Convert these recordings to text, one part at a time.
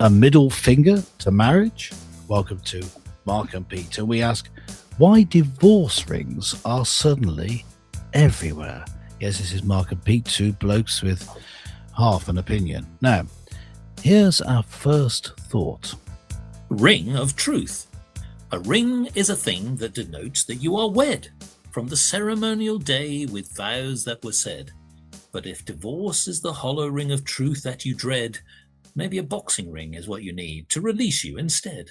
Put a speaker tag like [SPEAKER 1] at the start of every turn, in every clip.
[SPEAKER 1] a middle finger to marriage? Welcome to Mark and Peter. We ask why divorce rings are suddenly everywhere. Yes, this is Mark and Pete, two blokes with half an opinion. Now, here's our first thought.
[SPEAKER 2] Ring of truth. A ring is a thing that denotes that you are wed, from the ceremonial day with vows that were said. But if divorce is the hollow ring of truth that you dread, maybe a boxing ring is what you need to release you instead.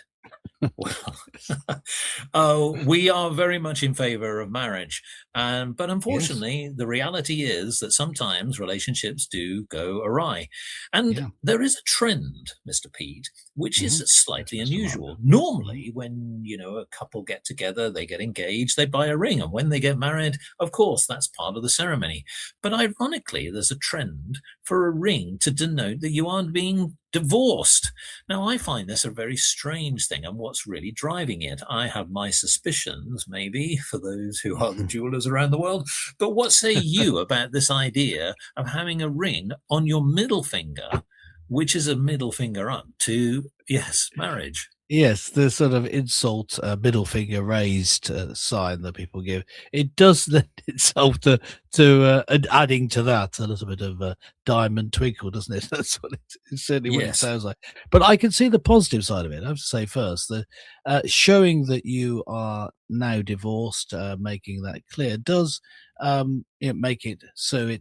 [SPEAKER 2] Well, we are very much in favor of marriage. But unfortunately, the reality is that sometimes relationships do go awry. And there is a trend, Mr. Pete, which is slightly unusual. Normally, when, a couple get together, they get engaged, they buy a ring. And when they get married, of course, that's part of the ceremony. But ironically, there's a trend for a ring to denote that you aren't being divorced. Now, I find this a very strange thing, and what's really driving it, I have my suspicions, maybe, for those who are the jewelers around the world. But what say you about this idea of having a ring on your middle finger, which is a middle finger up to, marriage?
[SPEAKER 1] Yes, the sort of insult, middle finger raised sign that people give. It does lend itself to adding to that a little bit of a diamond twinkle, doesn't it? That's what it's certainly what it sounds like. But I can see the positive side of it. I have to say first that showing that you are now divorced, making that clear, does make it so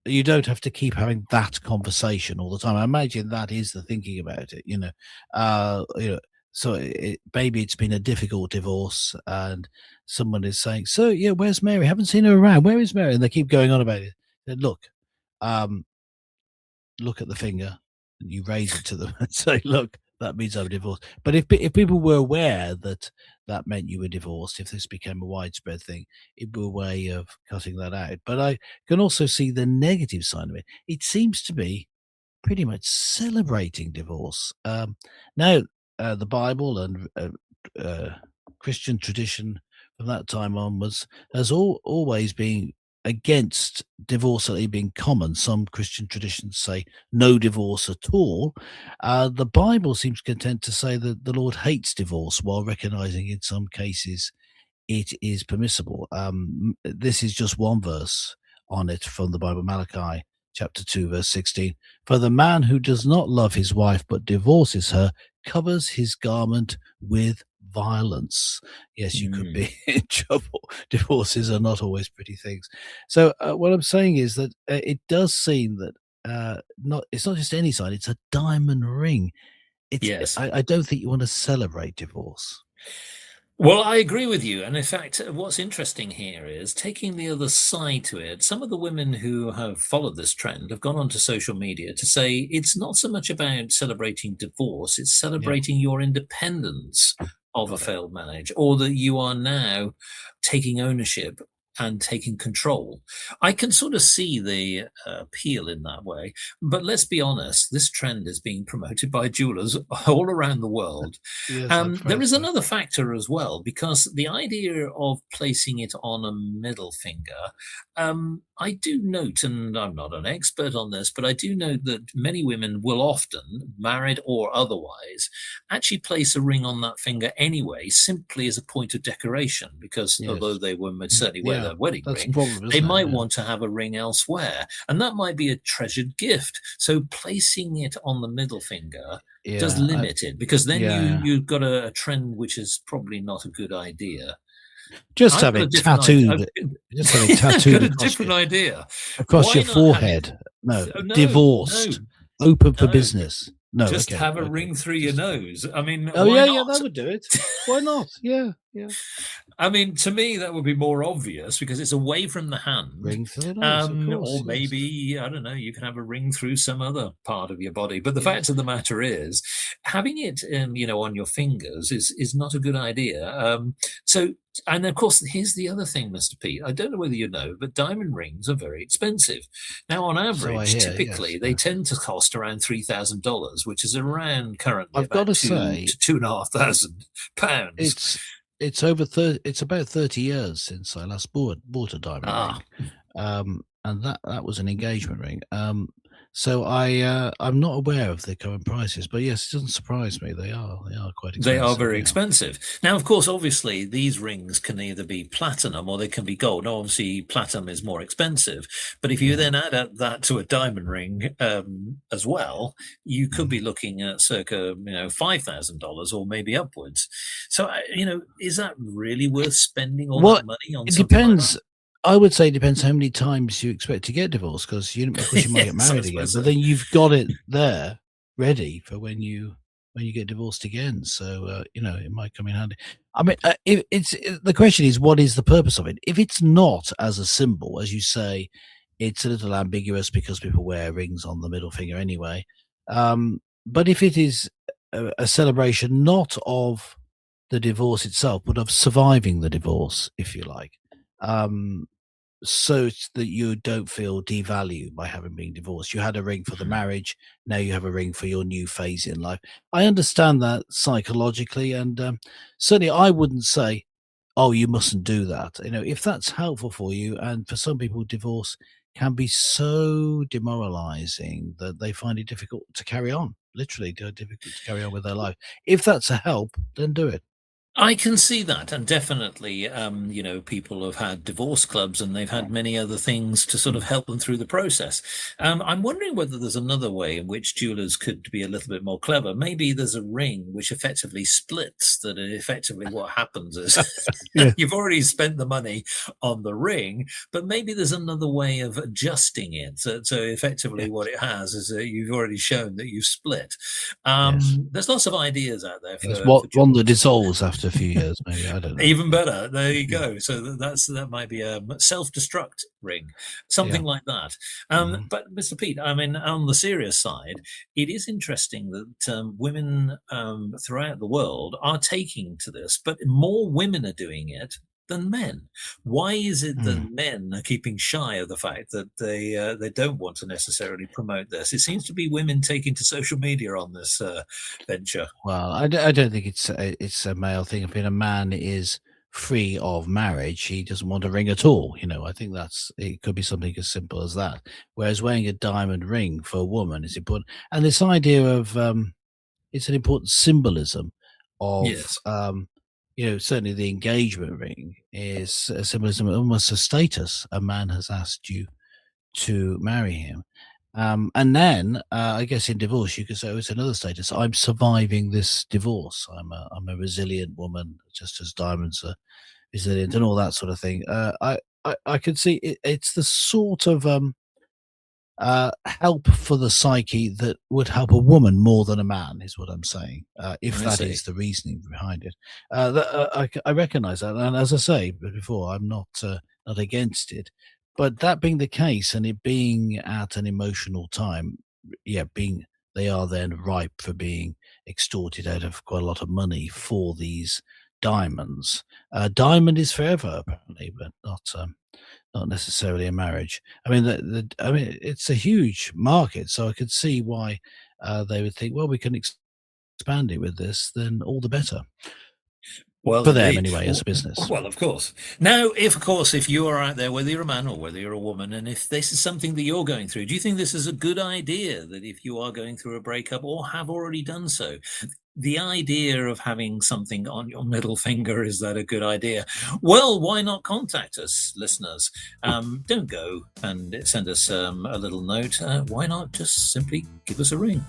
[SPEAKER 1] you don't have to keep having that conversation all the time. I imagine that is the thinking about it, So maybe it's been a difficult divorce, and someone is saying, "So, where's Mary? I haven't seen her around. Where is Mary?" And they keep going on about it. Then look at the finger, and you raise it to them and say, "Look, that means I'm divorced." But if people were aware that that meant you were divorced, if this became a widespread thing, it'd be a way of cutting that out. But I can also see the negative side of it. It seems to be pretty much celebrating divorce. Now, the Bible and Christian tradition from that time onwards has always been against divorce being common. Some Christian traditions say no divorce at all. The Bible seems content to say that the Lord hates divorce, while recognizing in some cases it is permissible. This is just one verse on it from the Bible, Malachi chapter 2, verse 16. For the man who does not love his wife but divorces her covers his garment with violence. Yes, you could be in trouble. Divorces are not always pretty things. So what I'm saying is that it does seem that it's not just any sign, it's a diamond ring. I don't think you want to celebrate divorce.
[SPEAKER 2] Well, I agree with you. And in fact, what's interesting here is taking the other side to it. Some of the women who have followed this trend have gone onto social media to say it's not so much about celebrating divorce, it's celebrating your independence of a failed marriage, or that you are now taking ownership and taking control. I can sort of see the appeal in that way. But let's be honest, this trend is being promoted by jewelers all around the world. There is another factor as well, because the idea of placing it on a middle finger, I do note, and I'm not an expert on this, but I do note that many women will often, married or otherwise, actually place a ring on that finger anyway, simply as a point of decoration, because although they would certainly wear their wedding ring, they might want to have a ring elsewhere. And that might be a treasured gift. So placing it on the middle finger does limit it, because then you've got a trend which is probably not a good idea.
[SPEAKER 1] Just have it tattooed. Just have it tattooed.
[SPEAKER 2] I've got a different idea.
[SPEAKER 1] Across your forehead. No, divorced. Open for business. No,
[SPEAKER 2] just have a ring through your nose. I mean,
[SPEAKER 1] that would do it. Why not? Yeah.
[SPEAKER 2] I mean, to me, that would be more obvious because it's away from the hand.
[SPEAKER 1] Ring through the nose, of course.
[SPEAKER 2] Or maybe, I don't know, you can have a ring through some other part of your body. But the fact of the matter is, having it, on your fingers is not a good idea. And of course, here's the other thing, Mr. Pete. I don't know whether you know, but diamond rings are very expensive. Now, on average, typically, they tend to cost around $3,000, which is around currently
[SPEAKER 1] I've got to say,
[SPEAKER 2] to £2,500.
[SPEAKER 1] It's over it's about 30 years since I last bought a diamond ring. And that was an engagement ring. So I'm not aware of the current prices, but yes, it doesn't surprise me. They are quite
[SPEAKER 2] They are
[SPEAKER 1] expensive.
[SPEAKER 2] very
[SPEAKER 1] Yeah.
[SPEAKER 2] expensive. Now, of course, obviously, these rings can either be platinum or they can be gold. Now, obviously, platinum is more expensive, but if you
[SPEAKER 1] Mm,
[SPEAKER 2] then add that to a diamond ring as well, you could
[SPEAKER 1] mm.
[SPEAKER 2] be looking at circa, $5,000 or maybe upwards. So, is that really worth spending all
[SPEAKER 1] Well,
[SPEAKER 2] that money on
[SPEAKER 1] it
[SPEAKER 2] something like that?
[SPEAKER 1] depends. I would say it depends how many times you expect to get divorced, because of course, you might get
[SPEAKER 2] Yes, I
[SPEAKER 1] married again,
[SPEAKER 2] suppose
[SPEAKER 1] but
[SPEAKER 2] so.
[SPEAKER 1] then you've got it there ready for when you get divorced again. So it might come in handy. I mean, if the question is, what is the purpose of it? If it's not as a symbol, as you say, it's a little ambiguous because people wear rings on the middle finger anyway. But if it is a celebration not of the divorce itself, but of surviving the divorce, if you like. Um, so it's that you don't feel devalued by having been divorced. You had a ring for the
[SPEAKER 2] Mhm.
[SPEAKER 1] marriage, now you have a ring for your new phase in life. I understand that psychologically, and certainly I wouldn't say, "Oh, you mustn't do that." If that's helpful for you, and for some people, divorce can be so demoralizing that they find it difficult to carry on. Literally, difficult to carry on with their life. If that's a help, then do it.
[SPEAKER 2] I can see that, and definitely, people have had divorce clubs and they've had many other things to sort of
[SPEAKER 1] Mm.
[SPEAKER 2] help them through the process. I'm wondering whether there's another way in which jewelers could be a little bit more clever. Maybe there's a ring which effectively splits, that effectively what happens is
[SPEAKER 1] Yeah.
[SPEAKER 2] you've already spent the money on the ring, but maybe there's another way of adjusting it. So effectively, what
[SPEAKER 1] Yes.
[SPEAKER 2] it has is that you've already shown that you've split.
[SPEAKER 1] Yes.
[SPEAKER 2] There's lots of ideas out there
[SPEAKER 1] Yes.
[SPEAKER 2] for
[SPEAKER 1] One that
[SPEAKER 2] jewelers.
[SPEAKER 1] dissolves after a few years, maybe. I don't know.
[SPEAKER 2] Even better. There you
[SPEAKER 1] Yeah.
[SPEAKER 2] go. So that might be a self-destruct ring,
[SPEAKER 1] Yeah.
[SPEAKER 2] something like that.
[SPEAKER 1] Mhm.
[SPEAKER 2] But Mr. Pete, I mean, on the serious side, it is interesting that women throughout the world are taking to this, but more women are doing it than men. Why is it that
[SPEAKER 1] Mm.
[SPEAKER 2] men are keeping shy of the fact that they don't want to necessarily promote this? It seems to be women taking to social media on this venture.
[SPEAKER 1] Well, I don't think it's a male thing. If a man is free of marriage, he doesn't want a ring at all. I think it could be something as simple as that. Whereas wearing a diamond ring for a woman is important. And this idea of it's an important symbolism of
[SPEAKER 2] Yes,
[SPEAKER 1] certainly the engagement ring is a symbolism, almost a status. A man has asked you to marry him. And then, I guess in divorce, you could say, oh, it's another status. I'm surviving this divorce. I'm a resilient woman, just as diamonds are resilient, and all that sort of thing. I could see it's the sort of help for the psyche that would help a woman more than a man, is what I'm saying. If
[SPEAKER 2] I
[SPEAKER 1] that
[SPEAKER 2] see.
[SPEAKER 1] is the reasoning behind it, I recognise that, and as I say before, I'm not against it. But that being the case, and it being at an emotional time, yeah, being they are then ripe for being extorted out of quite a lot of money for these diamonds. Diamond is forever, apparently, but not necessarily a marriage. I mean, I mean, it's a huge market, so I could see why they would think, well, we can expand it with this, then all the better
[SPEAKER 2] Well,
[SPEAKER 1] for them
[SPEAKER 2] indeed.
[SPEAKER 1] anyway as a business.
[SPEAKER 2] Well, of course. Now, if of course, if you are out there, whether you're a man or whether you're a woman, and if this is something that you're going through, do you think this is a good idea that if you are going through a breakup or have already done so, the idea of having something on your middle finger, is that a good idea? Well, why not contact us, listeners? Don't go and send us a little note. Why not just simply give us a ring?